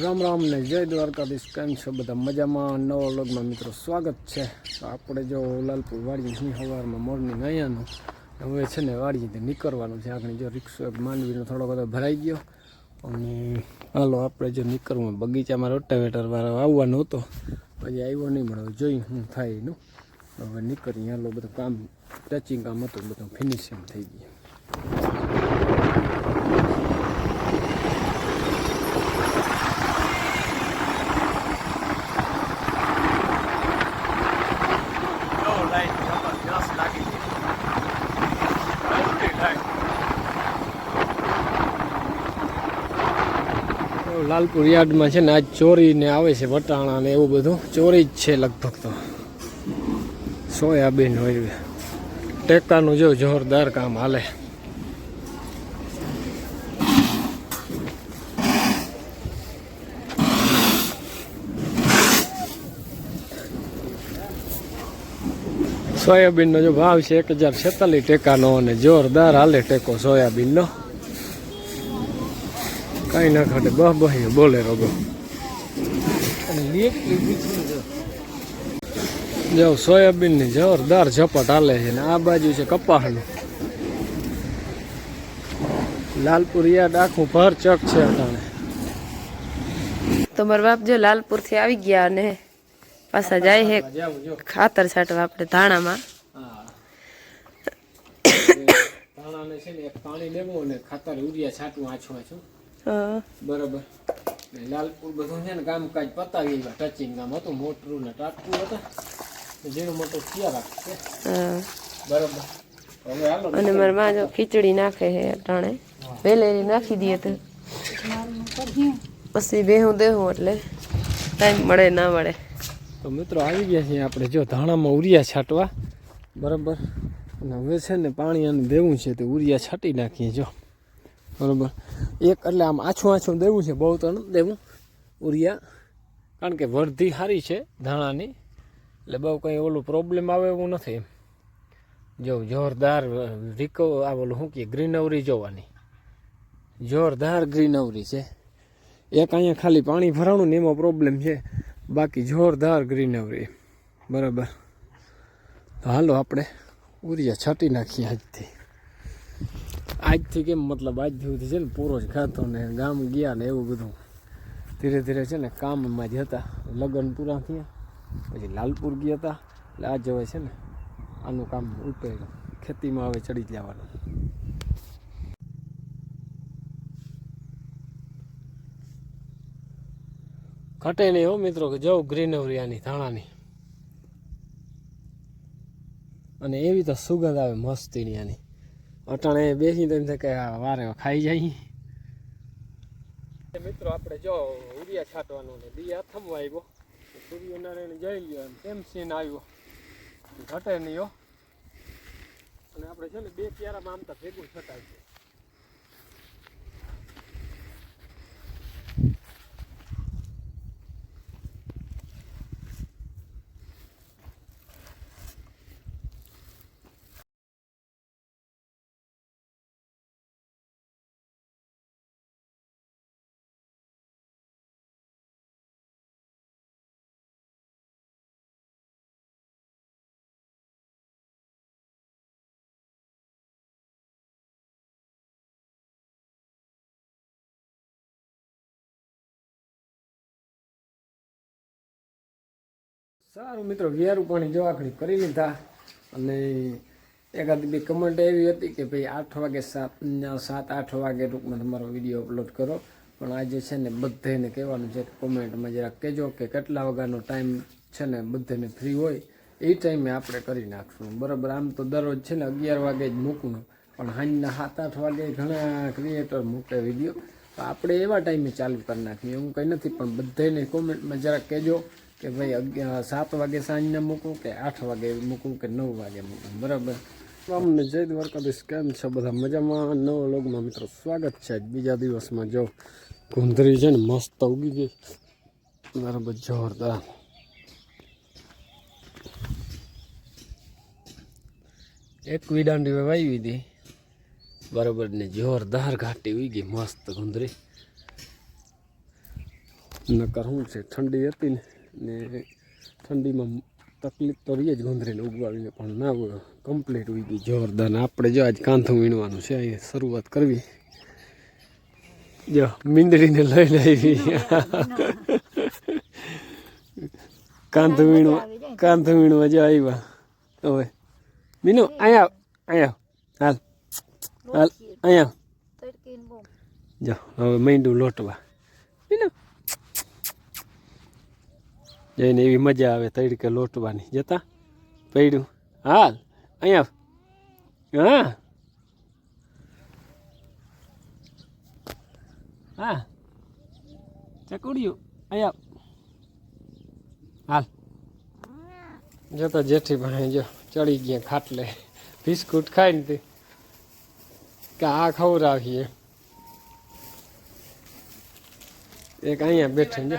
રામ રામ ને જય દ્વારકાધીશ. કેમ છો બધા? મજામાં? નવો વ્લોગમાં મિત્રો સ્વાગત છે. તો આપણે જો લાલપુર વાડીએ સવારમાં મોર્નિંગ અહીંયાનું હવે છે ને વાડીએ નીકળવાનું છે. આગળ જો રિક્ષો માંડવીનો થોડો બધો ભરાઈ ગયો અને હાલો આપણે જો નીકળવું. બગીચામાં રોટાવેટર વાળો આવવાનો હતો, પછી આવ્યો નહીં મળે. જોઈ શું થાય એનું. હવે નીકળી હાલો. બધું કામ ટચિંગ કામ હતું, બધું ફિનિશિંગ થઈ ગયું. લાલપુર યાર્ડમાં છે ને આજ ચોરીને આવે છે, વટાણા ને એવું બધું ચોરી જ છે લગભગ. તો સોયાબીન હોય, ટેકાનું જો જોરદાર કામ હાલે. સોયાબીનનો જો ભાવ છે 1046 ટેકાનો અને જોરદાર હાલે ટેકો સોયાબીનનો. કઈ ના ખાતે બહ બોલે રોગો. જો સોયાબીન ની જોરદાર ઝપટ હાલે છે ને આ બાજુ છે કપાસનું. લાલપુર યાર્ડ આખું ભરચક છે અટાણે. તો મારા બાપ જો લાલપુર થી આવી ગયા અને પાછા જાય છે ખાતર છાંટવા આપણે ધાણામાં. ધાણાને છે ને એક પાણી લેવું અને ખાતર ઉરિયા છાંટવું આછું. બરાબર. લાલપુર બધું છે ને કામકાજ પતાવી આવ્યા. ટચિંગ કામ હતું, મોટરું ને ટાટકું હતા, જેનું મોટું થયા રાખે. બરાબર. હવે હાલો. અને મારા માં જો ખીચડી નાખે છે અટાણે. વેલેરી નાખી દઈએ તો પછી બેહું દેવું એટલે ટાઈમ મળે ના મળે. તો મિત્રો આવી ગયા છીએ આપણે જો ધાણામાં ઉરિયા છાંટવા. બરાબર. અને હવે છે ને પાણી આને દેવું છે તો ઉરિયા છાંટી નાખીએ જો. બરાબર. એક એટલે આમ આછું દેવું છે, બહુ તો નથી દેવું ઉરિયા, કારણ કે વર્ધી સારી છે ધાણાની, એટલે બહુ કંઈ ઓલું પ્રોબ્લેમ આવે એવું નથી એમ. જો જોરદાર આ ઓલું શું કહે ગ્રીનવરી જોવાની, જોરદાર ગ્રીનવરી છે. એક અહીંયા ખાલી પાણી ભરાણું ને એમાં પ્રોબ્લેમ છે, બાકી જોરદાર ગ્રીનવરી. બરાબર. તો હાલો આપણે ઉરિયા છાંટી નાખીએ આજથી કેમ મતલબ આજ સુધી છે ને પૂરો જ ખાતો ને ગામ ગયા ને એવું બધું ધીરે ધીરે છે ને કામમાં જ હતા. લગ્ન પૂરા થયા પછી લાલપુર ગયા હતા, એટલે આજ હવે છે ને આનું કામ ઉપર ખેતીમાં હવે ચડી જવાનું. ઘટે નહીં હો મિત્રો, કે જવું ગ્રીનવરી આની ધાણાની, અને એવી તો સુગંધ આવે મસ્તીની આની. અટાણે બેસી તો એમ થાય કે વારે ખાઈ જાય. મિત્રો આપણે જો ઉરિયા છાંટવાનું ને દી હાથમાં આવ્યો, સૂર્યનારાયણ જઈ લ્યો એમ સીન આવ્યો. ઘટે નહીં હો. અને આપણે છે ને 2 ક્યારામાં આમ તો ભેગું છટાય છે. સારું મિત્રો, વેરું પાણી જો આખડી કરી લીધા. અને એકાદી બી કમેન્ટ એવી હતી કે ભાઈ 8 વાગે 7-8 વાગે ટૂંકમાં તમારો વિડીયો અપલોડ કરો. પણ આજે છે ને બધાને કહેવાનું છે, કોમેન્ટમાં જરાક કહેજો કે કેટલા વાગ્યાનો ટાઈમ છે ને બધાને ફ્રી હોય એ ટાઈમે આપણે કરી નાખશું. બરાબર. આમ તો દરરોજ છે ને 11 વાગે જ મૂકવું, પણ સાંજના 7-8 વાગે ઘણા ક્રિએટર મૂકે વિડીયો, તો આપણે એવા ટાઈમે ચાલુ કરી નાખીએ. એવું કંઈ નથી, પણ બધાને કોમેન્ટમાં જરાક કહેજો કે ભાઈ 7 વાગે સાંજના મૂકું કે 8 વાગે મૂકું કે 9 વાગે મૂકું. બરાબર. અમને જય દ્વારકાધીશ. કેમ છો બધા? મજામાં? નવો વ્લોગમાં મિત્રો સ્વાગત છે. બીજા દિવસમાં જો ગુંદરી છે ને મસ્ત ઉગી ગઈ. બરાબર. જોરદાર. એક વીડાંડી વાવી હતી. બરાબર. ને જોરદાર ઘાટી ઉગી મસ્ત ગુંદરી. નકર શું છે ઠંડી હતી ને ઠંડીમાં તકલીફ તો રહી જ ગુંદરીને ઉગવાવીને પણ ના કમ્પ્લીટ ઉઈ ગઈ જોરદાર. આપણે જો આજ કાંથું વીણવાનું છે અહીંયા શરૂઆત કરવી. જો મીંદડીને લઈને આવી કાંથું વીણવા જો આવ્યા. હવે મીનુ અહીંયા હાલ હાલ અહીંયા જો હવે મીંડું લોટવા. મીનુ જઈને એવી મજા આવે તડકે લોટવાની. જતા પડ્યું હાલ અહીંયા હા હા ચકુડિયું અહીંયા હાલ. જતા જેઠી ભાઈ જો ચડી ગયા ખાટલે બિસ્કુટ ખાઈને તે કે આ ખવડાવીએ. એક અહીંયા બેઠે જો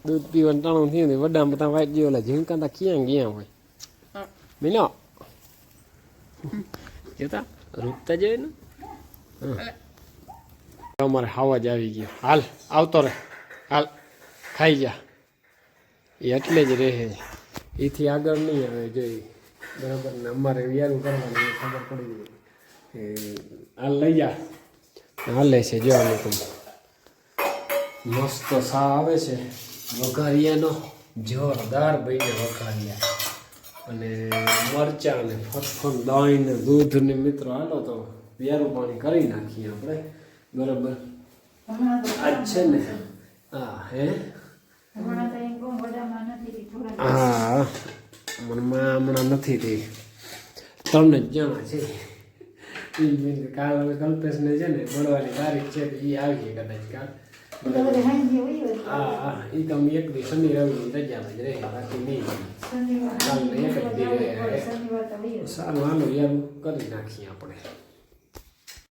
દૂધ પીવાનું ટાણું થયું ને વડામાં ત્યાં વાઈટ જેવો ઓલા ઝીણકા તા ક્યાં ગયા હોય. મીનો જોતા રૂપતા જોઈએ ને. અમારે હાવા જ આવી ગયો. હાલ આવતો રહે હાલ ખાઈ જા. એ એટલે જ રહે એથી આગળ નહીં આવે જોઈ બરાબર ને. અમારે વિયારું કરવાનું ખબર પડી ગઈ હાલ લઈ જા. હાલે છે જો લોકો મસ્ત સા આવે છે વઘારિયાનો જોરદાર ભાઈને વઘારિયા અને મરચાં અને ફટફટ દહીં ને દૂધ ને મિત્રો હાલો તો વિયારું પાણી કરી નાખીએ આપણે બરાબર. આજ છે ને હા હે હા મનમાં હમણાં નથી તે 3 જ જણા છે. કાલ હવે કલ્પેશને છે ને મળવાની તારીખ છે એ આવી કદાચ કાલ. હા હા એ તો એક દી શનિ રવિની રજામાં જ રહે બાકી નહીં. કાલ એક જ દી સારું હાલો યાર કરી નાખીએ આપણે.